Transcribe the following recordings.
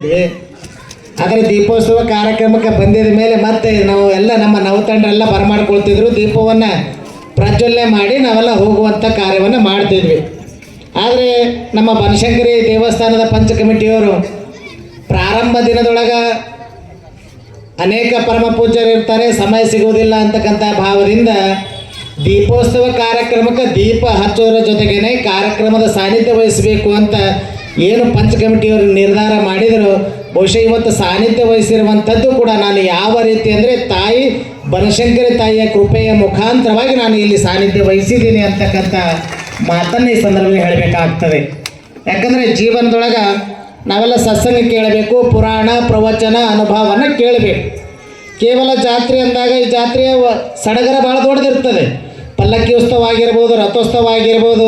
ಆದರೆ ದೀಪೋತ್ಸವ ಕಾರ್ಯಕ್ರಮಕ್ಕೆ ಬಂದಿದ ಮೇಲೆ ಮತ್ತೆ ನಾವು ಎಲ್ಲ ನಮ್ಮ ನವತಂಡರೆಲ್ಲ ಬರಮಾಡ್ಕೊಳ್ತಿದ್ರು. ದೀಪವನ್ನು ಪ್ರಜ್ವಲನೆ ಮಾಡಿ ನಾವೆಲ್ಲ ಹೋಗುವಂಥ ಕಾರ್ಯವನ್ನು ಮಾಡ್ತಿದ್ವಿ. ಆದರೆ ನಮ್ಮ ಬನಶಂಕರಿ ದೇವಸ್ಥಾನದ ಪಂಚ ಕಮಿಟಿಯವರು ಪ್ರಾರಂಭ ದಿನದೊಳಗೆ ಅನೇಕ ಪರಮ ಪೂಜ್ಯರು ಇರ್ತಾರೆ, ಸಮಯ ಸಿಗುವುದಿಲ್ಲ ಅಂತಕ್ಕಂಥ ಭಾವದಿಂದ ದೀಪೋತ್ಸವ ಕಾರ್ಯಕ್ರಮಕ್ಕೆ ದೀಪ ಹಚ್ಚೋದ್ರ ಜೊತೆಗೇನೆ ಕಾರ್ಯಕ್ರಮದ ಸಾನ್ನಿಧ್ಯ ವಹಿಸಬೇಕು ಅಂತ ಏನು ಪಂಚ ಕಮಿಟಿಯವರು ನಿರ್ಧಾರ ಮಾಡಿದರು. ಬಹುಶಃ ಇವತ್ತು ಸಾನ್ನಿಧ್ಯ ವಹಿಸಿರುವಂಥದ್ದು ಕೂಡ ನಾನು ಯಾವ ರೀತಿ ಅಂದರೆ ತಾಯಿ ಬನಶಂಕರಿ ತಾಯಿಯ ಕೃಪೆಯ ಮುಖಾಂತರವಾಗಿ ನಾನು ಇಲ್ಲಿ ಸಾನ್ನಿಧ್ಯ ವಹಿಸಿದ್ದೀನಿ ಅಂತಕ್ಕಂಥ ಮಾತನ್ನು ಈ ಸಂದರ್ಭದಲ್ಲಿ ಹೇಳಬೇಕಾಗ್ತದೆ. ಯಾಕಂದರೆ ಜೀವನದೊಳಗೆ ನಾವೆಲ್ಲ ಸತ್ಸಂಗ ಕೇಳಬೇಕು, ಪುರಾಣ ಪ್ರವಚನ ಅನುಭವವನ್ನು ಕೇಳಬೇಕು. ಕೇವಲ ಜಾತ್ರೆ ಅಂದಾಗ ಈ ಜಾತ್ರೆಯ ಸಡಗರ ಭಾಳ ದೊಡ್ಡದಿರ್ತದೆ. ಪಲ್ಲಕ್ಕಿ ಉತ್ಸವ ಆಗಿರ್ಬೋದು, ರಥೋತ್ಸವ ಆಗಿರ್ಬೋದು,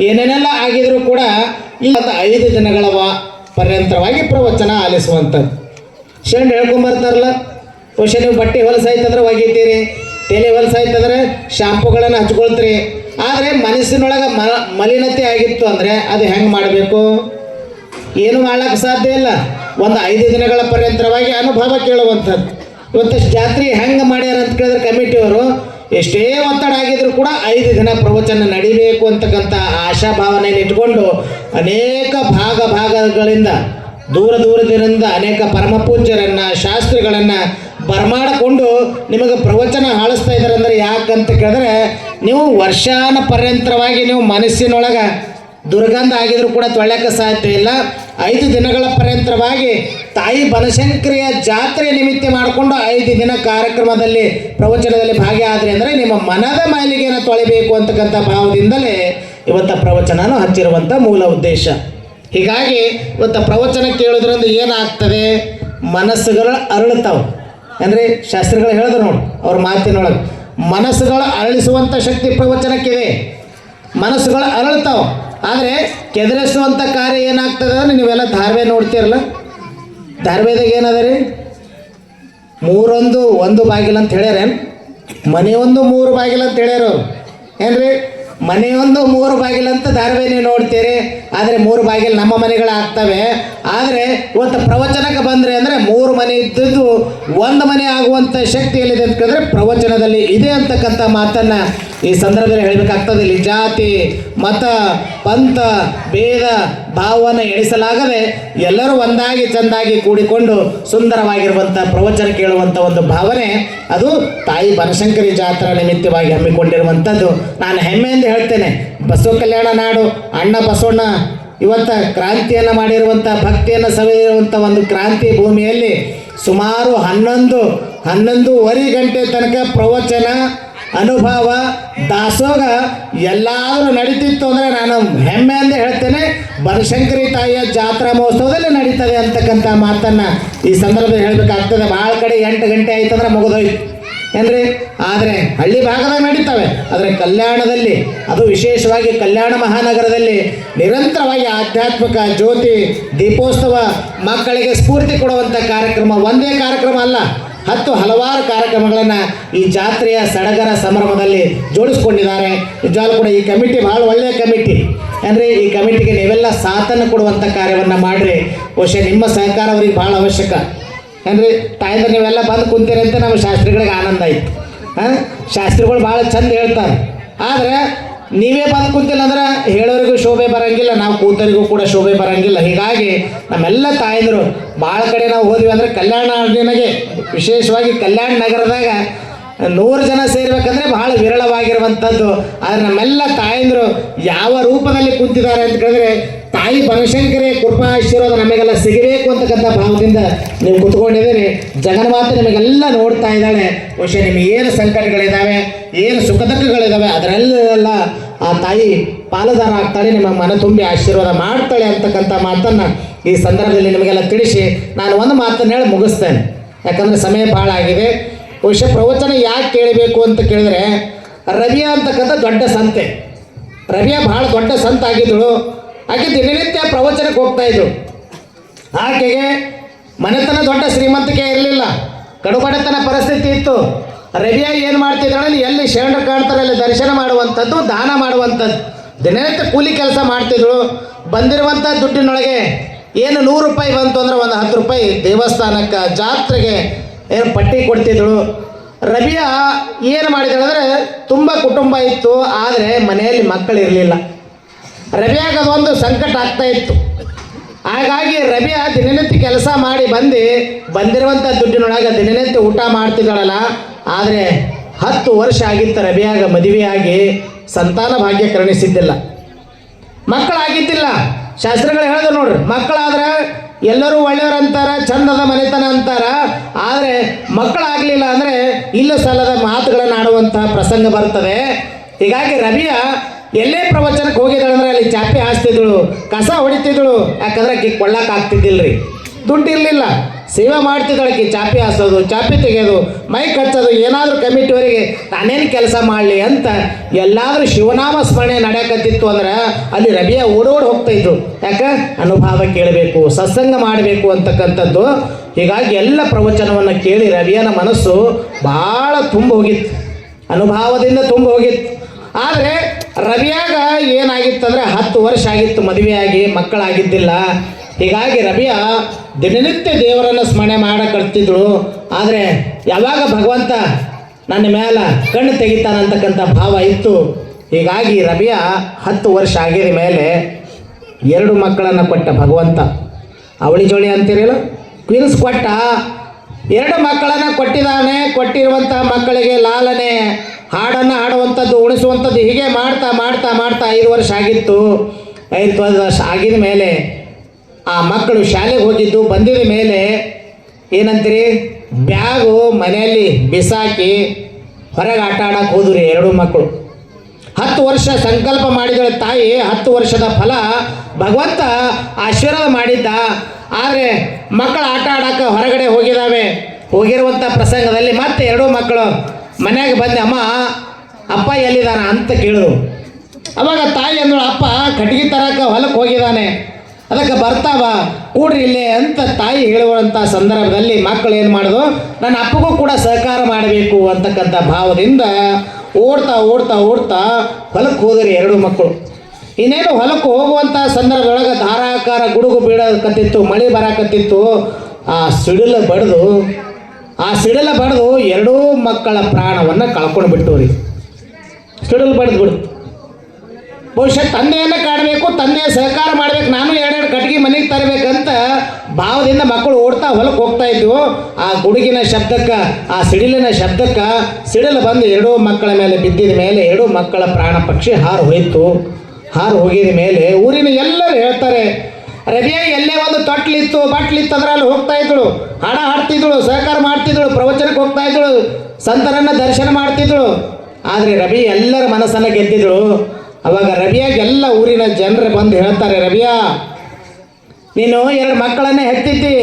ಏನೇನೆಲ್ಲ ಆಗಿದರೂ ಕೂಡ ಈ 5 ದಿನಗಳ ಪರ್ಯಂತರವಾಗಿ ಪ್ರವಚನ ಆಲಿಸುವಂಥದ್ದು. ಶಂಡ್ ಹೇಳ್ಕೊಂಬರ್ತಾರಲ್ಲ, ಬಹುಶಃ ನೀವು ಬಟ್ಟೆ ಹೊಲಸಾಯ್ತಂದ್ರೆ ಒಗಿತೀರಿ, ತಲೆ ಹೊಲಸಾಯ್ತಂದ್ರೆ ಶಾಂಪುಗಳನ್ನು ಹಚ್ಕೊಳ್ತೀರಿ. ಆದರೆ ಮನಸ್ಸಿನೊಳಗೆ ಮಲಿನತೆ ಆಗಿತ್ತು ಅಂದರೆ ಅದು ಹೆಂಗೆ ಮಾಡಬೇಕು? ಏನು ಮಾಡೋಕ್ಕೆ ಸಾಧ್ಯ ಇಲ್ಲ. ಒಂದು 5 ದಿನಗಳ ಪರ್ಯಂತರವಾಗಿ ಅನುಭವ ಕೇಳುವಂಥದ್ದು. ಇವತ್ತು ಜಾತ್ರೆ ಹೆಂಗೆ ಮಾಡ್ಯಾರ ಅಂತ ಕೇಳಿದ್ರೆ ಕಮಿಟಿಯವರು ಎಷ್ಟೇ ಒತ್ತಡ ಆಗಿದ್ರು ಕೂಡ 5 ದಿನ ಪ್ರವಚನ ನಡಿಬೇಕು ಅಂತಕ್ಕಂಥ ಆಶಾಭಾವನೆಯನ್ನು ಇಟ್ಕೊಂಡು ಅನೇಕ ಭಾಗಗಳಿಂದ ದೂರದಿಂದ ಅನೇಕ ಪರಮ ಪೂಜ್ಯರನ್ನು ಶಾಸ್ತ್ರಿಗಳನ್ನು ಬರಮಾಡಿಕೊಂಡು ನಿಮಗೆ ಪ್ರವಚನ ಹಾಳಿಸ್ತಾ ಇದ್ದಾರೆ. ಅಂದರೆ ಯಾಕಂತ ಕೇಳಿದ್ರೆ ನೀವು ವರ್ಷಾನ ಪರ್ಯಂತರವಾಗಿ ನೀವು ಮನಸ್ಸಿನೊಳಗೆ ದುರ್ಗಂಧ ಆಗಿದ್ರು ಕೂಡ ತೊಳೆಯೋಕ್ಕೆ ಸಾಧ್ಯ ಇಲ್ಲ. 5 ದಿನಗಳ ಪರ್ಯಂತರವಾಗಿ ತಾಯಿ ಬನಶಂಕರಿಯ ಜಾತ್ರೆ ನಿಮಿತ್ತ ಮಾಡಿಕೊಂಡು 5 ದಿನ ಕಾರ್ಯಕ್ರಮದಲ್ಲಿ ಪ್ರವಚನದಲ್ಲಿ ಭಾಗಿಯಾದರೆ ಅಂದರೆ ನಿಮ್ಮ ಮನದ ಮಾಲಿಗೆಯನ್ನು ತೊಳಿಬೇಕು ಅಂತಕ್ಕಂಥ ಭಾವದಿಂದಲೇ ಇವತ್ತು ಪ್ರವಚನನೂ ಹಚ್ಚಿರುವಂಥ ಮೂಲ ಉದ್ದೇಶ. ಹೀಗಾಗಿ ಇವತ್ತು ಪ್ರವಚನ ಕೇಳೋದ್ರಿಂದ ಏನಾಗ್ತದೆ? ಮನಸ್ಸುಗಳು ಅರಳುತ್ತಾವೆ. ಅಂದರೆ ಶಾಸ್ತ್ರಿಗಳು ಹೇಳಿದ್ರು ನೋಡಿ ಅವ್ರ ಮಾತಿನೊಳಗೆ, ಮನಸ್ಸುಗಳು ಅರಳಿಸುವಂಥ ಶಕ್ತಿ ಪ್ರವಚನಕ್ಕಿದೆ. ಮನಸ್ಸುಗಳು ಅರಳ್ತಾವೆ. ಆದರೆ ಕೆದರಿಸುವಂಥ ಕಾರ್ಯ ಏನಾಗ್ತದೆ ಅಂದರೆ ನೀವೆಲ್ಲ ಧಾರ್ವಾಹಿ ನೋಡ್ತೀರಲ್ಲ, ಧಾರ್ವಾಹಿದಾಗ ಏನದ ರೀ, 3-1 ಬಾಗಿಲು ಅಂತ ಹೇಳ್ಯಾರೇನು? ಮನೆಯೊಂದು 3 ಬಾಗಿಲು ಅಂತ ಹೇಳ್ಯಾರ ಏನ್ರಿ? ಮನೆಯೊಂದು 3 ಬಾಗಿಲು ಅಂತ ಧಾರ್ವಾಹಿ ನೀವು ನೋಡ್ತೀರಿ. ಆದರೆ 3 ಬಾಗಿಲು ನಮ್ಮ ಮನೆಗಳಾಗ್ತವೆ. ಆದರೆ ಇವತ್ತು ಪ್ರವಚನಕ್ಕೆ ಬಂದರೆ ಅಂದರೆ 3 ಮನೆ ಇದ್ದದ್ದು 1 ಮನೆ ಆಗುವಂಥ ಶಕ್ತಿ ಎಲ್ಲಿದೆ ಅಂತ ಕೇಳಿದ್ರೆ ಪ್ರವಚನದಲ್ಲಿ ಇದೆ ಅಂತಕ್ಕಂಥ ಮಾತನ್ನು ಈ ಸಂದರ್ಭದಲ್ಲಿ ಹೇಳಬೇಕಾಗ್ತದೆ. ಇಲ್ಲಿ ಜಾತಿ ಮತ ಪಂಥ ಭೇದ ಭಾವವನ್ನು ಎಣಿಸಲಾಗದೆ ಎಲ್ಲರೂ ಒಂದಾಗಿ ಚೆಂದಾಗಿ ಕೂಡಿಕೊಂಡು ಸುಂದರವಾಗಿರುವಂಥ ಪ್ರವಚನ ಕೇಳುವಂಥ ಒಂದು ಭಾವನೆ ಅದು ತಾಯಿ ಬನಶಂಕರಿ ಜಾತ್ರಾ ನಿಮಿತ್ತವಾಗಿ ಹಮ್ಮಿಕೊಂಡಿರುವಂಥದ್ದು. ನಾನು ಹೆಮ್ಮೆಯಿಂದ ಹೇಳ್ತೇನೆ, ಬಸವ ಕಲ್ಯಾಣ ನಾಡು ಅಣ್ಣ ಬಸವಣ್ಣ ಇವತ್ತು ಕ್ರಾಂತಿಯನ್ನು ಮಾಡಿರುವಂಥ ಭಕ್ತಿಯನ್ನು ಸವಿರುವಂಥ ಒಂದು ಕ್ರಾಂತಿ ಭೂಮಿಯಲ್ಲಿ ಸುಮಾರು 11-11:30 ಗಂಟೆ ತನಕ ಪ್ರವಚನ ಅನುಭವ ದಾಸೋಗ ಎಲ್ಲಾದರೂ ನಡೀತಿತ್ತು ಅಂದರೆ ನಾನು ಹೆಮ್ಮೆಯಿಂದ ಹೇಳ್ತೇನೆ ಬನಶಂಕರಿ ತಾಯಿಯ ಜಾತ್ರಾ ಮಹೋತ್ಸವದಲ್ಲಿ ನಡೀತದೆ ಅಂತಕ್ಕಂಥ ಮಾತನ್ನು ಈ ಸಂದರ್ಭದಲ್ಲಿ ಹೇಳಬೇಕಾಗ್ತದೆ. ಭಾಳ ಕಡೆ 8 ಗಂಟೆ ಆಯ್ತಂದ್ರೆ ಮುಗಿದೋಯ್ತು ಏನ್ರಿ. ಆದರೆ ಹಳ್ಳಿ ಭಾಗದಾಗ ನಡೀತವೆ. ಆದರೆ ಕಲ್ಯಾಣದಲ್ಲಿ, ಅದು ವಿಶೇಷವಾಗಿ ಕಲ್ಯಾಣ ಮಹಾನಗರದಲ್ಲಿ ನಿರಂತರವಾಗಿ ಆಧ್ಯಾತ್ಮಿಕ ಜ್ಯೋತಿ ದೀಪೋತ್ಸವ ಮಕ್ಕಳಿಗೆ ಸ್ಫೂರ್ತಿ ಕೊಡುವಂಥ ಕಾರ್ಯಕ್ರಮ, ಒಂದೇ ಕಾರ್ಯಕ್ರಮ ಅಲ್ಲ, ಹಲವಾರು ಕಾರ್ಯಕ್ರಮಗಳನ್ನು ಈ ಜಾತ್ರೆಯ ಸಡಗರ ಸಂಭ್ರಮದಲ್ಲಿ ಜೋಡಿಸ್ಕೊಂಡಿದ್ದಾರೆ. ನಿಜವಾಗ್ಲೂ ಕೂಡ ಈ ಕಮಿಟಿ ಭಾಳ ಒಳ್ಳೆಯ ಕಮಿಟಿ ಅಂದರೆ ಈ ಕಮಿಟಿಗೆ ನೀವೆಲ್ಲ ಸಾಥನ್ನು ಕೊಡುವಂಥ ಕಾರ್ಯವನ್ನು ಮಾಡಿರಿ. ಬಹುಶಃ ನಿಮ್ಮ ಸಹಕಾರ ಅವ್ರಿಗೆ ಭಾಳ ಅವಶ್ಯಕ ಏನ್ರಿ. ತಾಯಿಂದ ನೀವೆಲ್ಲ ಬಂದು ಕುಂತೀರಿ ಅಂತ ನಮ್ಮ ಶಾಸ್ತ್ರಿಗಳಿಗೆ ಆನಂದ ಆಯಿತು. ಶಾಸ್ತ್ರಿಗಳು ಭಾಳ ಚಂದ ಹೇಳ್ತಾರೆ. ಆದರೆ ನೀವೇ ಬಂದು ಕುಂತಿಲ್ಲ ಅಂದ್ರೆ ಹೇಳೋರಿಗೂ ಶೋಭೆ ಬರೋಂಗಿಲ್ಲ, ನಾವು ಕೂತರಿಗೂ ಕೂಡ ಶೋಭೆ ಬರೋಂಗಿಲ್ಲ. ಹೀಗಾಗಿ ನಮ್ಮೆಲ್ಲ ತಾಯಂದರು ಭಾಳ ಕಡೆ ನಾವು ಹೋದ್ವಿ ಅಂದರೆ ಕಲ್ಯಾಣ ನಾಡಿನಾಗೆ ವಿಶೇಷವಾಗಿ ಕಲ್ಯಾಣ ನಗರದಾಗ 100 ಜನ ಸೇರ್ಬೇಕಂದ್ರೆ ಭಾಳ ವಿರಳವಾಗಿರುವಂಥದ್ದು. ಆದರೆ ನಮ್ಮೆಲ್ಲ ತಾಯಂದರು ಯಾವ ರೂಪದಲ್ಲಿ ಕೂತಿದ್ದಾರೆ ಅಂತ ಕೇಳಿದ್ರೆ ತಾಯಿ ಬನಶಂಕರಿ ಕೃಪಾ ಆಶೀರ್ವಾದ ನಮಗೆಲ್ಲ ಸಿಗಬೇಕು ಅಂತಕ್ಕಂಥ ಭಾವದಿಂದ ನೀವು ಕೂತ್ಕೊಂಡಿದ್ದೀರಿ. ಜಗನ್ಮಾತೆ ನಿಮಗೆಲ್ಲ ನೋಡ್ತಾ ಇದ್ದಾಳೆ. ಬಹುಶಃ ನಿಮಗೆ ಏನು ಸಂಕಟಗಳಿದ್ದಾವೆ, ಏನು ಸುಖ ದುಃಖಗಳಿದ್ದಾವೆ ಅದರಲ್ಲೆಲ್ಲ ಆ ತಾಯಿ ಪಾಲುದಾರ ಆಗ್ತಾಳೆ, ನಿಮ್ಮ ಮನ ತುಂಬಿ ಆಶೀರ್ವಾದ ಮಾಡ್ತಾಳೆ ಅಂತಕ್ಕಂಥ ಮಾತನ್ನು ಈ ಸಂದರ್ಭದಲ್ಲಿ ನಿಮಗೆಲ್ಲ ತಿಳಿಸಿ ನಾನು ಒಂದು ಮಾತನ್ನು ಹೇಳಿ ಮುಗಿಸ್ತೇನೆ. ಯಾಕಂದರೆ ಸಮಯ ಭಾಳ ಆಗಿದೆ. ಬಹುಶಃ ಪ್ರವಚನ ಯಾಕೆ ಕೇಳಬೇಕು ಅಂತ ಕೇಳಿದ್ರೆ, ರವಿಯ ಅಂತಕ್ಕಂಥ ದೊಡ್ಡ ಸಂತೆ, ರವಿಯ ಭಾಳ ದೊಡ್ಡ ಸಂತ ಆಗಿದ್ದಳು. ಆಕೆ ದಿನನಿತ್ಯ ಪ್ರವಚನಕ್ಕೆ ಹೋಗ್ತಾಯಿದ್ರು. ಆಕೆಗೆ ಮನೆತನ ದೊಡ್ಡ ಶ್ರೀಮಂತಿಕೆ ಇರಲಿಲ್ಲ, ಕಡುಬಡತನ ಪರಿಸ್ಥಿತಿ ಇತ್ತು. ರವಿಯ ಏನು ಮಾಡ್ತಿದ್ದಾಳೆ, ಎಲ್ಲಿ ಶರಣರು ಕಾಣ್ತಾರೆ ಅಲ್ಲಿ ದರ್ಶನ ಮಾಡುವಂಥದ್ದು, ದಾನ ಮಾಡುವಂಥದ್ದು, ದಿನನಿತ್ಯ ಕೂಲಿ ಕೆಲಸ ಮಾಡ್ತಿದ್ರು. ಬಂದಿರುವಂಥ ದುಡ್ಡಿನೊಳಗೆ ಏನು 100 ರೂಪಾಯಿ ಬಂತು ಅಂದ್ರೆ ಒಂದು 10 ರೂಪಾಯಿ ದೇವಸ್ಥಾನಕ್ಕೆ ಜಾತ್ರೆಗೆ ಏನು ಪಟ್ಟಿ ಕೊಡ್ತಿದ್ದಳು. ರಬಿಯಾ ಏನು ಮಾಡಿದಳು ಅಂದರೆ ತುಂಬ ಕುಟುಂಬ ಇತ್ತು, ಆದರೆ ಮನೆಯಲ್ಲಿ ಮಕ್ಕಳಿರಲಿಲ್ಲ. ರಬಿಯಾಗ ಅದೊಂದು ಸಂಕಟ ಆಗ್ತಾ ಇತ್ತು. ಹಾಗಾಗಿ ರಬಿಯಾ ದಿನನಿತ್ಯ ಕೆಲಸ ಮಾಡಿ ಬಂದಿರುವಂಥ ದುಡ್ಡಿನೊಳಗೆ ದಿನನಿತ್ಯ ಊಟ ಮಾಡ್ತಿದ್ದಾಳಲ್ಲ. ಆದರೆ 10 ವರ್ಷ ಆಗಿತ್ತು ರಬಿಯಾಗ ಮದುವೆಯಾಗಿ, ಸಂತಾನ ಭಾಗ್ಯ ಕರುಣಿಸಿದ್ದಿಲ್ಲ, ಮಕ್ಕಳಾಗಿದ್ದಿಲ್ಲ. ಶಾಸ್ತ್ರಗಳು ಹೇಳಿದ್ರು ನೋಡ್ರಿ, ಮಕ್ಕಳಾದ್ರೆ ಎಲ್ಲರೂ ಒಳ್ಳೆಯವ್ರು ಅಂತಾರ, ಚಂದದ ಮನೆತನ ಅಂತಾರ. ಆದರೆ ಮಕ್ಕಳಾಗಲಿಲ್ಲ ಅಂದರೆ ಇಲ್ಲ ಸಲ್ಲದ ಮಾತುಗಳನ್ನು ಆಡುವಂತಹ ಪ್ರಸಂಗ ಬರ್ತದೆ. ಹೀಗಾಗಿ ರಬಿಯಾ ಎಲ್ಲೇ ಪ್ರವಚನಕ್ಕೆ ಹೋಗಿದ್ದಾಳಂದ್ರೆ ಅಲ್ಲಿ ಚಾಪೆ ಹಾಸ್ತಿದ್ದಳು, ಕಸ ಹೊಡಿತಿದ್ದಳು. ಯಾಕಂದ್ರೆ ಆಕೆ ಕೊಳ್ಳಕ್ಕೆ ಆಗ್ತಿದ್ದಿಲ್ಲರಿ, ದುಡ್ಡು ಇರಲಿಲ್ಲ. ಸೇವೆ ಮಾಡ್ತಿದ್ದಳಕ್ಕೆ ಚಾಪೆ ಹಾಸೋದು, ಚಾಪೆ ತೆಗೆಯೋದು, ಮೈಕ್ ಹಚ್ಚೋದು, ಏನಾದರೂ ಕಮಿಟಿವರೆಗೆ ತಾನೇನು ಕೆಲಸ ಮಾಡಲಿ ಅಂತ ಎಲ್ಲಾದರೂ ಶಿವನಾಮ ಸ್ಮರಣೆ ನಡೆಯಕತ್ತಿತ್ತು ಅಂದ್ರೆ ಅಲ್ಲಿ ರಬಿಯಾ ಓಡೋಡಿ ಹೋಗ್ತಾಯಿದ್ರು. ಯಾಕೆ? ಅನುಭವ ಕೇಳಬೇಕು, ಸತ್ಸಂಗ ಮಾಡಬೇಕು ಅಂತಕ್ಕಂಥದ್ದು. ಹೀಗಾಗಿ ಎಲ್ಲ ಪ್ರವಚನವನ್ನು ಕೇಳಿ ರಬಿಯನ ಮನಸ್ಸು ಭಾಳ ತುಂಬ ಹೋಗಿತ್ತು, ಅನುಭವದಿಂದ ತುಂಬ ಹೋಗಿತ್ತು. ಆದರೆ ರಬಿಯಾಗ ಏನಾಗಿತ್ತಂದರೆ 10 ವರ್ಷ ಆಗಿತ್ತು ಮದುವೆಯಾಗಿ, ಮಕ್ಕಳಾಗಿದ್ದಿಲ್ಲ. ಹೀಗಾಗಿ ರಬಿಯಾ ದಿನನಿತ್ಯ ದೇವರನ್ನು ಸ್ಮರಣೆ ಮಾಡಕರ್ತಿದ್ಳು. ಆದರೆ ಯಾವಾಗ ಭಗವಂತ ನನ್ನ ಮೇಲೆ ಕಣ್ಣು ತೆಗಿತಾನಂತಕ್ಕಂಥ ಭಾವ ಇತ್ತು. ಹೀಗಾಗಿ ರಬಿಯಾ 10 ವರ್ಷ ಆಗಿದ ಮೇಲೆ 2 ಮಕ್ಕಳನ್ನು ಕೊಟ್ಟ ಭಗವಂತ. ಅವಳಿ ಜೋಳಿ ಅಂತೀರಲ್ಲ, ಕ್ವೀನ್ಸ್ ಕೊಟ್ಟ. 2 ಮಕ್ಕಳನ್ನು ಕೊಟ್ಟಿದ್ದಾನೆ. ಕೊಟ್ಟಿರುವಂಥ ಮಕ್ಕಳಿಗೆ ಲಾಲನೆ, ಹಾಡನ್ನು ಹಾಡುವಂಥದ್ದು, ಉಣಿಸುವಂಥದ್ದು, ಹೀಗೆ ಮಾಡ್ತಾ ಮಾಡ್ತಾ ಮಾಡ್ತಾ 5 ವರ್ಷ ಆಗಿತ್ತು. 5 ವರ್ಷ ಆಗಿದ ಮೇಲೆ ಆ ಮಕ್ಕಳು ಶಾಲೆಗೆ ಹೋಗಿದ್ದು ಬಂದಿದ ಮೇಲೆ ಏನಂತೀರಿ, ಬ್ಯಾಗು ಮನೆಯಲ್ಲಿ ಬಿಸಾಕಿ ಹೊರಗೆ ಆಟ ಆಡಕ್ಕೆ ಹೋದ್ರಿ 2 ಮಕ್ಕಳು. 10 ವರ್ಷ ಸಂಕಲ್ಪ ಮಾಡಿದಳ ತಾಯಿ. 10 ವರ್ಷದ ಫಲ ಭಗವಂತ ಆಶೀರ್ವಾದ ಮಾಡಿದ್ದ. ಆದರೆ ಮಕ್ಕಳು ಆಟ ಆಡಕ್ಕೆ ಹೊರಗಡೆ ಹೋಗಿದ್ದಾವೆ. ಹೋಗಿರುವಂಥ ಪ್ರಸಂಗದಲ್ಲಿ ಮತ್ತೆ 2 ಮಕ್ಕಳು ಮನೆಯಾಗ ಬಂದು, ಅಮ್ಮ ಅಪ್ಪ ಎಲ್ಲಿದ್ದಾನ ಅಂತ ಕೇಳಿದ್ರು. ಅವಾಗ ತಾಯಿ ಅಂದಳು, ಅಪ್ಪ ಕಟ್ಟಿಗೆ ತರಕ್ಕೆ ಹೊಲಕ್ಕೆ ಹೋಗಿದ್ದಾನೆ, ಅದಕ್ಕೆ ಬರ್ತಾವ ಕೂಡ್ರಿ ಇಲ್ಲೇ ಅಂತ ತಾಯಿ ಹೇಳುವಂಥ ಸಂದರ್ಭದಲ್ಲಿ ಮಕ್ಕಳು ಏನು ಮಾಡೋದು, ನನ್ನ ಅಪ್ಪಗೂ ಕೂಡ ಸಹಕಾರ ಮಾಡಬೇಕು ಅಂತಕ್ಕಂಥ ಭಾವದಿಂದ ಓಡ್ತಾ ಓಡ್ತಾ ಓಡ್ತಾ ಹೊಲಕ್ಕೆ ಹೋದ್ರಿ 2 ಮಕ್ಕಳು. ಇನ್ನೇನು ಹೊಲಕ್ಕೆ ಹೋಗುವಂಥ ಸಂದರ್ಭದೊಳಗೆ ಧಾರಾಕಾರ ಗುಡುಗು ಬೀಳಕತ್ತಿತ್ತು, ಮಳೆ ಬರಾಕತ್ತಿತ್ತು. ಆ ಸಿಡಿಲ ಬಡಿದು 2 ಮಕ್ಕಳ ಪ್ರಾಣವನ್ನು ಕಳ್ಕೊಂಡು ಬಿಟ್ಟು ರೀ. ಸಿಡಿಲು ಬಡಿದು ಬಹುಶಃ ತಂದೆಯನ್ನು ಕಾಡಬೇಕು, ತಂದೆಯ ಸಹಕಾರ ಮಾಡಬೇಕು, ನಾನು 2 ಕಟ್ಟಿಗೆ ಮನೆಗೆ ತರಬೇಕಂತ ಭಾವದಿಂದ ಮಕ್ಕಳು ಓಡ್ತಾ ಹೊಲಕ್ಕೆ ಹೋಗ್ತಾ ಇದ್ವು. ಆ ಗುಡುಗಿನ ಶಬ್ದಕ್ಕೆ, ಆ ಸಿಡಿಲಿನ ಶಬ್ದಕ್ಕೆ ಸಿಡಿಲು ಬಂದು 2 ಮಕ್ಕಳ ಮೇಲೆ ಬಿದ್ದಿದ ಮೇಲೆ 2 ಮಕ್ಕಳ ಪ್ರಾಣ ಪಕ್ಷಿ ಹಾರು ಹೋಯಿತು. ಹಾರು ಹೋಗಿದ ಮೇಲೆ ಊರಿನ ಎಲ್ಲರೂ ಹೇಳ್ತಾರೆ, ರಬಿಯಾ ಎಲ್ಲೇ ಒಂದು ತೊಟ್ಲಿತ್ತು ಬಟ್ಲಿತ್ತು ಅಂದ್ರೆ ಅಲ್ಲಿ ಹೋಗ್ತಾ ಇದ್ದಳು, ಹಾಡ ಹಾಡ್ತಿದ್ದಳು, ಸಹಕಾರ ಮಾಡ್ತಿದ್ದಳು, ಪ್ರವಚನಕ್ಕೆ ಹೋಗ್ತಾ ಇದ್ದಳು, ಸಂತರನ್ನು ದರ್ಶನ ಮಾಡ್ತಿದ್ದಳು. ಆದರೆ ರಬಿ ಎಲ್ಲರ ಮನಸ್ಸನ್ನು ಗೆದ್ದಿದ್ದಳು. ಅವಾಗ ರಬಿಯಾಗೆಲ್ಲ ಊರಿನ ಜನರು ಬಂದು ಹೇಳ್ತಾರೆ, ರಬಿಯಾ ನೀನು 2 ಮಕ್ಕಳನ್ನೇ ಹೆತ್ತಿದ್ದಿ,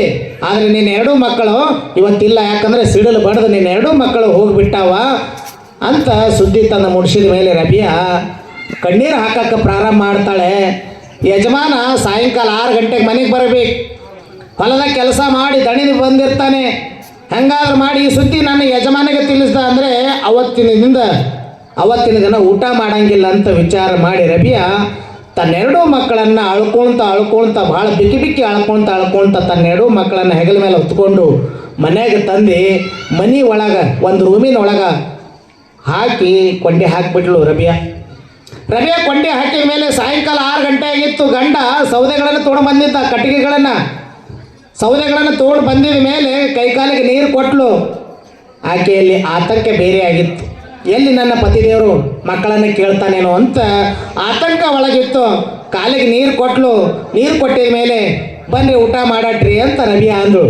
ಆದರೆ ನಿನ್ನ 2 ಮಕ್ಕಳು ಇವತ್ತಿಲ್ಲ. ಯಾಕಂದರೆ ಸಿಡಿಲು ಬಡ್ದು ನಿನ್ನ 2 ಮಕ್ಕಳು ಹೋಗಿಬಿಟ್ಟಾವ ಅಂತ ಸುದ್ದಿ ತಂದು ಮುಡಿಸಿದ ಮೇಲೆ ರಬಿಯಾ ಕಣ್ಣೀರು ಹಾಕಕ್ಕೆ ಪ್ರಾರಂಭ ಮಾಡ್ತಾಳೆ. ಯಜಮಾನ ಸಾಯಂಕಾಲ 6 ಗಂಟೆಗೆ ಮನೆಗೆ ಬರಬೇಕು, ಹೊಲದ ಕೆಲಸ ಮಾಡಿ ದಣಿದು ಬಂದಿರ್ತಾನೆ. ಹೆಂಗಾದ್ರೂ ಮಾಡಿ ಈ ಸುದ್ದಿ ನನ್ನ ಯಜಮಾನಿಗೆ ತಿಳಿಸ್ದ ಅಂದರೆ ಅವತ್ತಿನ ದಿನ ಊಟ ಮಾಡಂಗಿಲ್ಲ ಅಂತ ವಿಚಾರ ಮಾಡಿ ರಬಿಯಾ ತನ್ನ 2 ಮಕ್ಕಳನ್ನು ಅಳ್ಕೊಳ್ತಾ ಭಾಳ ಬಿಕ್ಕಿ ಅಳ್ಕೊಳ್ತಾ ತನ್ನ 2 ಮಕ್ಕಳನ್ನು ಹೆಗಲ ಮೇಲೆ ಹೊತ್ಕೊಂಡು ಮನೆಗೆ ತಂದು ಮನೆ ಒಳಗೆ ಒಂದು ರೂಮಿನೊಳಗೆ ಹಾಕಿ ಕೊಂಡೆ ಹಾಕಿಬಿಟ್ಲು ರಬಿಯಾ ಕೊಂಡೆ ಹಾಕಿದ ಮೇಲೆ ಸಾಯಂಕಾಲ 6 ಗಂಟೆ ಆಗಿತ್ತು. ಗಂಡ ಸೌದೆಗಳನ್ನು ತೊಗೊಂಡು ಬಂದಿದ್ದ, ಸೌದೆಗಳನ್ನು ತೊಗೊಂಡು ಬಂದಿದ ಮೇಲೆ ಕೈಕಾಲಿಗೆ ನೀರು ಕೊಟ್ಟಲು. ಆಕೆಯಲ್ಲಿ ಆತಂಕ ಬೇರೆ ಆಗಿತ್ತು. ಎಲ್ಲಿ ನನ್ನ ಪತಿದೇವರು ಮಕ್ಕಳನ್ನು ಕೇಳ್ತಾನೇನೋ ಅಂತ ಆತಂಕ ಒಳಗಿತ್ತು. ಕಾಲಿಗೆ ನೀರು ಕೊಟ್ಟಲು. ನೀರು ಕೊಟ್ಟಿದ ಮೇಲೆ ಬನ್ನಿ ಊಟ ಮಾಡಟ್ರಿ ಅಂತ ರಬಿಯಾ ಅಂದಳು.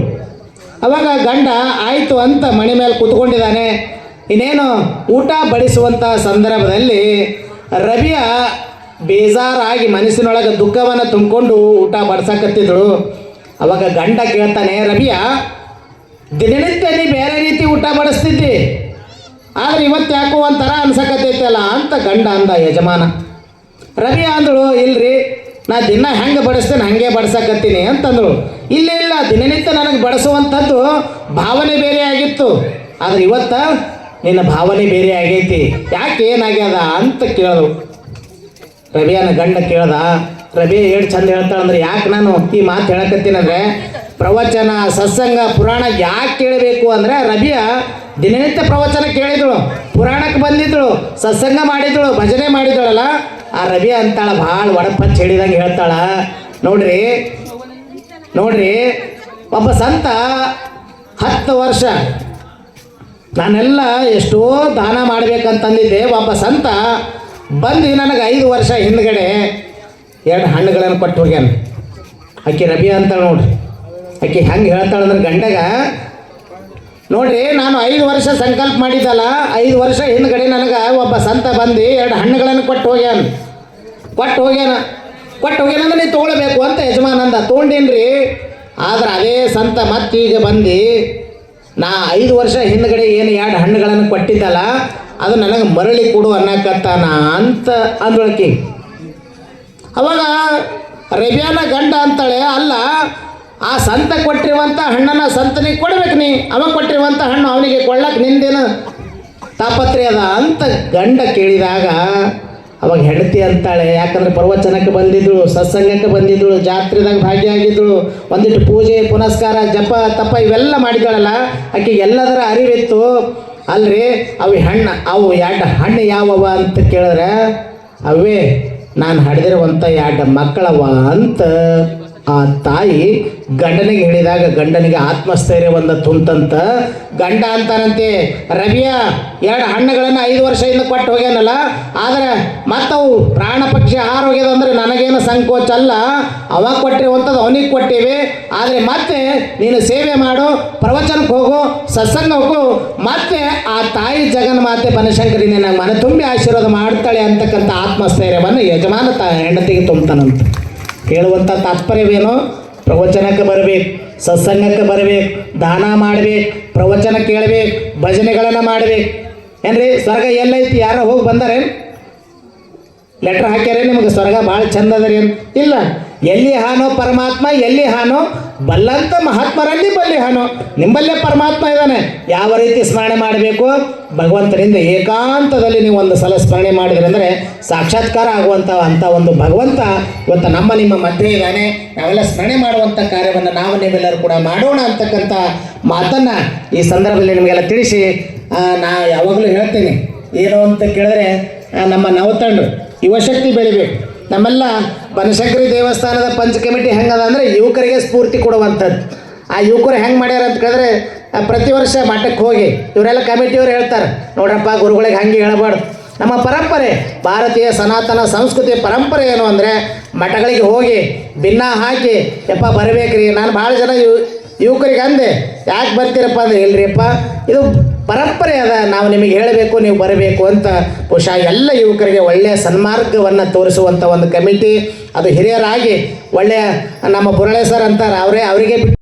ಅವಾಗ ಗಂಡ ಆಯಿತು ಅಂತ ಮಣಿ ಮೇಲೆ ಕೂತ್ಕೊಂಡಿದ್ದಾನೆ. ಇನ್ನೇನು ಊಟ ಬಡಿಸುವಂಥ ಸಂದರ್ಭದಲ್ಲಿ ರಬಿಯಾ ಬೇಜಾರಾಗಿ ಮನಸ್ಸಿನೊಳಗೆ ದುಃಖವನ್ನು ತುಂಬಿಕೊಂಡು ಊಟ ಬಡಿಸಕತ್ತಿದ್ದಳು. ಅವಾಗ ಗಂಡ ಕೇಳ್ತಾನೆ, ರಬಿಯಾ ದಿನನಿತ್ಯ ನೀ ಬೇರೆ ರೀತಿ ಊಟ ಬಡಿಸ್ತಿದ್ದಿ, ಆದರೆ ಇವತ್ತು ಯಾಕೋ ಒಂಥರ ಅನ್ಸಕತ್ತೈತಲ್ಲ ಅಂತ ಗಂಡ ಅಂದ ಯಜಮಾನ. ರಬಿಯಾ ಅಂದಳು, ಇಲ್ರಿ ನಾ ದಿನ ಹೆಂಗೆ ಬಡಿಸ್ತೇನೆ ಹಾಗೆ ಬಡಿಸಕತ್ತೀನಿ ಅಂತಂದಳು. ಇಲ್ಲ ದಿನನಿತ್ಯ ನನಗೆ ಬಡಿಸುವಂಥದ್ದು ಭಾವನೆ ಬೇರೆ ಆಗಿತ್ತು, ಆದರೆ ಇವತ್ತು ನಿನ್ನ ಭಾವನೆ ಬೇರೆ ಆಗೈತಿ, ಯಾಕೆ ಏನಾಗ್ಯದ ಅಂತ ಕೇಳಿದ್ರು. ರಬಿಯಾನ ಗಂಡ ಕೇಳ್ದ, ರವಿ ಏನು ಚಂದ ಹೇಳ್ತಾಳೆ ಅಂದ್ರೆ, ಯಾಕೆ ನಾನು ಈ ಮಾತು ಹೇಳಕತ್ತೀನಂದ್ರೆ, ಪ್ರವಚನ ಸತ್ಸಂಗ ಪುರಾಣ ಯಾಕೆ ಕೇಳಬೇಕು ಅಂದರೆ, ರವಿಯ ದಿನನಿತ್ಯ ಪ್ರವಚನ ಕೇಳಿದಳು, ಪುರಾಣಕ್ಕೆ ಬಂದಿದ್ದಳು, ಸತ್ಸಂಗ ಮಾಡಿದಳು, ಭಜನೆ ಮಾಡಿದಳಲ್ಲ. ಆ ರವಿ ಅಂತಾಳ ಭಾಳ ಒಡಪಚ್ಚ ಹೇಳಿದಂಗೆ ಹೇಳ್ತಾಳ. ನೋಡ್ರಿ ಒಬ್ಬ ಸಂತ 10 ವರ್ಷ ನಾನೆಲ್ಲ ಎಷ್ಟೋ ದಾನ ಮಾಡ್ಬೇಕಂತಂದಿದ್ದೆ. ಒಬ್ಬ ಸಂತ ಬಂದು ನನಗೆ 5 ವರ್ಷ ಹಿಂದ್ಗಡೆ 2 ಹಣ್ಣುಗಳನ್ನು ಕೊಟ್ಟು ಹೋಗ್ಯಾನ. ಆಕೆ ರವಿ ಅಂತಾಳೆ ನೋಡ್ರಿ. ಆಕೆ ಹೆಂಗೆ ಹೇಳ್ತಾಳೆ ಅಂದ್ರೆ, ಗಂಡಗ ನೋಡ್ರಿ, ನಾನು 5 ವರ್ಷ ಸಂಕಲ್ಪ ಮಾಡಿದ್ದಲ್ಲ, 5 ವರ್ಷ ಹಿಂದ್ಗಡೆ ನನಗೆ ಒಬ್ಬ ಸಂತ ಬಂದು 2 ಹಣ್ಣುಗಳನ್ನು ಕೊಟ್ಟು ಹೋಗ್ಯಾನ ಅಂದ್ರೆ ನೀವು ತೊಗೊಳ್ಬೇಕು ಅಂತ ಯಜಮಾನಂದ. ತೊಗೊಂಡೇನ್ರಿ. ಆದ್ರೆ ಅದೇ ಸಂತ ಮತ್ತೀಗ ಬಂದು ನಾ 5 ವರ್ಷ ಹಿಂದ್ಗಡೆ ಏನು 2 ಹಣ್ಣುಗಳನ್ನು ಕೊಟ್ಟಿದ್ದಲ್ಲ, ಅದು ನನಗೆ ಮರಳಿ ಕೊಡು ಅನ್ನಕತ್ತಾನ ಅಂತ ಅಂದೊಳಕಿ. ಅವಾಗ ರವಿಯನ ಗಂಡ ಅಂತಾಳೆ, ಅಲ್ಲ, ಆ ಸಂತ ಕೊಟ್ಟಿರುವಂಥ ಹಣ್ಣನ್ನು ಸಂತನಿಗೆ ಕೊಡ್ಬೇಕು, ನೀ ಅವ ಕೊಟ್ಟಿರುವಂಥ ಹಣ್ಣು ಅವನಿಗೆ ಕೊಳ್ಳಕ್ಕೆ ನಿಂದೇನು ತಾಪತ್ರೆ ಅದ ಅಂತ ಗಂಡ ಕೇಳಿದಾಗ ಅವಾಗ ಹೆಂಡತಿ ಅಂತಾಳೆ, ಯಾಕಂದ್ರೆ ಪ್ರವಚನಕ್ಕೆ ಬಂದಿದ್ದಳು, ಸತ್ಸಂಗಕ್ಕೆ ಬಂದಿದ್ದಳು, ಜಾತ್ರೆದಾಗ ಭಾಗಿಯಾಗಿದ್ದಳು, ಒಂದಿಟ್ಟು ಪೂಜೆ ಪುನಸ್ಕಾರ ಜಪ ತಪ ಇವೆಲ್ಲ ಮಾಡಿದಳಲ್ಲ, ಆಕೆ ಎಲ್ಲದರ ಅರಿವಿತ್ತು. ಅಲ್ರಿ ಅವು 2 ಹಣ್ಣು ಯಾವವ ಅಂತ ಕೇಳಿದ್ರೆ, ಅವೇ ನಾನು ಹಡ್ದಿರುವಂಥ 2 ಮಕ್ಕಳವ ಅಂತ ಆ ತಾಯಿ ಗಂಡನಿಗೆ ಹೇಳಿದಾಗ ಗಂಡನಿಗೆ ಆತ್ಮಸ್ಥೈರ್ಯ ಒಂದು ತುಂತಂತ. ಗಂಡ ಅಂತಾನಂತೆ, ರವಿಯ 2 ಹಣ್ಣುಗಳನ್ನು 5 ವರ್ಷದಿಂದ ಕೊಟ್ಟು ಹೋಗ್ಯಾನಲ್ಲ, ಆದರೆ ಮತ್ತವು ಪ್ರಾಣ ಪಕ್ಷಿ ಆಹಾರ ಹೋಗ್ಯದಂದ್ರೆ ನನಗೇನು ಸಂಕೋಚ ಅಲ್ಲ, ಅವ ಕೊಟ್ಟಿರುವಂಥದ್ದು ಅವನಿಗೆ ಕೊಟ್ಟೇವೆ. ಆದರೆ ಮತ್ತೆ ನೀನು ಸೇವೆ ಮಾಡು, ಪ್ರವಚನಕ್ಕೆ ಹೋಗು, ಸತ್ಸಂಗ ಹೋಗು, ಮತ್ತೆ ಆ ತಾಯಿ ಜಗನ್ಮಾತೆ ಬನಶಂಕರಿ ನಿನ್ನ ಮನೆ ತುಂಬಿ ಆಶೀರ್ವಾದ ಮಾಡ್ತಾಳೆ ಅಂತಕ್ಕಂಥ ಆತ್ಮಸ್ಥೈರ್ಯವನ್ನು ಯಜಮಾನ ಹೆಂಡತಿಗೆ ತುಂಬ್ತಾನಂತ. ಹೇಳುವಂಥ ತಾತ್ಪರ್ಯವೇನು? ಪ್ರವಚನಕ್ಕೆ ಬರಬೇಕು, ಸತ್ಸಂಗಕ್ಕೆ ಬರಬೇಕು, ದಾನ ಮಾಡಬೇಕು, ಪ್ರವಚನ ಕೇಳಬೇಕು, ಭಜನೆಗಳನ್ನು ಮಾಡಬೇಕು. ಏನ್ರಿ ಸ್ವರ್ಗ ಎಲ್ಲೈತಿ? ಯಾರೋ ಹೋಗಿ ಬಂದಾರೆ? ಲೆಟ್ರ್ ಹಾಕ್ಯಾರೆ ನಿಮಗೆ ಸ್ವರ್ಗ ಭಾಳ ಚಂದ ಅದರಿ ಅಂತ? ಇಲ್ಲ. ಎಲ್ಲಿ ಹಾನೋ ಪರಮಾತ್ಮ, ಎಲ್ಲಿ ಹಾನೋ ಬಲ್ಲಂತ ಮಹಾತ್ಮರಲ್ಲಿ ಬಲ್ಲಿ ಹಾನೋ. ನಿಂಬಲ್ಲೇ ಪರಮಾತ್ಮ ಇದ್ದಾನೆ. ಯಾವ ರೀತಿ ಸ್ಮರಣೆ ಮಾಡಬೇಕು? ಭಗವಂತನಿಂದ ಏಕಾಂತದಲ್ಲಿ ನೀವು ಒಂದು ಸಲ ಸ್ಮರಣೆ ಮಾಡಿದ್ರೆ ಅಂದರೆ ಸಾಕ್ಷಾತ್ಕಾರ ಆಗುವಂಥ ಒಂದು ಭಗವಂತ ಇವತ್ತು ನಿಮ್ಮ ಮಧ್ಯೆ ಇದ್ದಾನೆ. ನಾವೆಲ್ಲ ಸ್ಮರಣೆ ಮಾಡುವಂಥ ಕಾರ್ಯವನ್ನು ನೀವೆಲ್ಲರೂ ಕೂಡ ಮಾಡೋಣ ಅಂತಕ್ಕಂಥ ಮಾತನ್ನು ಈ ಸಂದರ್ಭದಲ್ಲಿ ನಿಮಗೆಲ್ಲ ತಿಳಿಸಿ ನಾ ಯಾವಾಗಲೂ ಹೇಳ್ತೀನಿ, ಏನು ಅಂತ ಕೇಳಿದ್ರೆ ನಮ್ಮ ನವತಂಡು ಯುವಶಕ್ತಿ ಬೆಳಿಬೇಕು. ನಮ್ಮೆಲ್ಲ ಬನಶಂಕರಿ ದೇವಸ್ಥಾನದ ಪಂಚ ಕಮಿಟಿ ಹೆಂಗದ ಅಂದರೆ ಯುವಕರಿಗೆ ಸ್ಫೂರ್ತಿ ಕೊಡುವಂಥದ್ದು. ಆ ಯುವಕರು ಹೆಂಗೆ ಮಾಡ್ಯಾರ ಅಂತ ಕೇಳಿದ್ರೆ, ಪ್ರತಿ ವರ್ಷ ಮಠಕ್ಕೆ ಹೋಗಿ ಇವರೆಲ್ಲ ಕಮಿಟಿಯವ್ರು ಹೇಳ್ತಾರೆ, ನೋಡ್ರಪ್ಪ ಗುರುಗಳಿಗೆ ಹಂಗೆ ಹೇಳಬಾರ್ದು. ನಮ್ಮ ಪರಂಪರೆ, ಭಾರತೀಯ ಸನಾತನ ಸಂಸ್ಕೃತಿ ಪರಂಪರೆ ಏನು ಅಂದರೆ, ಮಠಗಳಿಗೆ ಹೋಗಿ ಭಿನ್ನ ಹಾಕಿ ಯಪ್ಪ ಬರಬೇಕ್ರಿ. ನಾನು ಭಾಳ ಜನ ಯುವಕರಿಗೆ ಅಂದೆ, ಯಾಕೆ ಬರ್ತೀರಪ್ಪ ಅಂದರೆ, ಇಲ್ರಿಯಪ್ಪ ಇದು ಪರಂಪರೆ ಅದ, ನಾವು ನಿಮಗೆ ಹೇಳಬೇಕು, ನೀವು ಬರಬೇಕು ಅಂತ. ಬಹುಶಃ ಎಲ್ಲ ಯುವಕರಿಗೆ ಒಳ್ಳೆಯ ಸನ್ಮಾರ್ಗವನ್ನು ತೋರಿಸುವಂಥ ಒಂದು ಕಮಿಟಿ, ಅದು ಹಿರಿಯರಾಗಿ ಒಳ್ಳೆಯ ನಮ್ಮ ಬುರಳೆ ಸರ್ ಅಂತಾರೆ, ಅವರಿಗೆ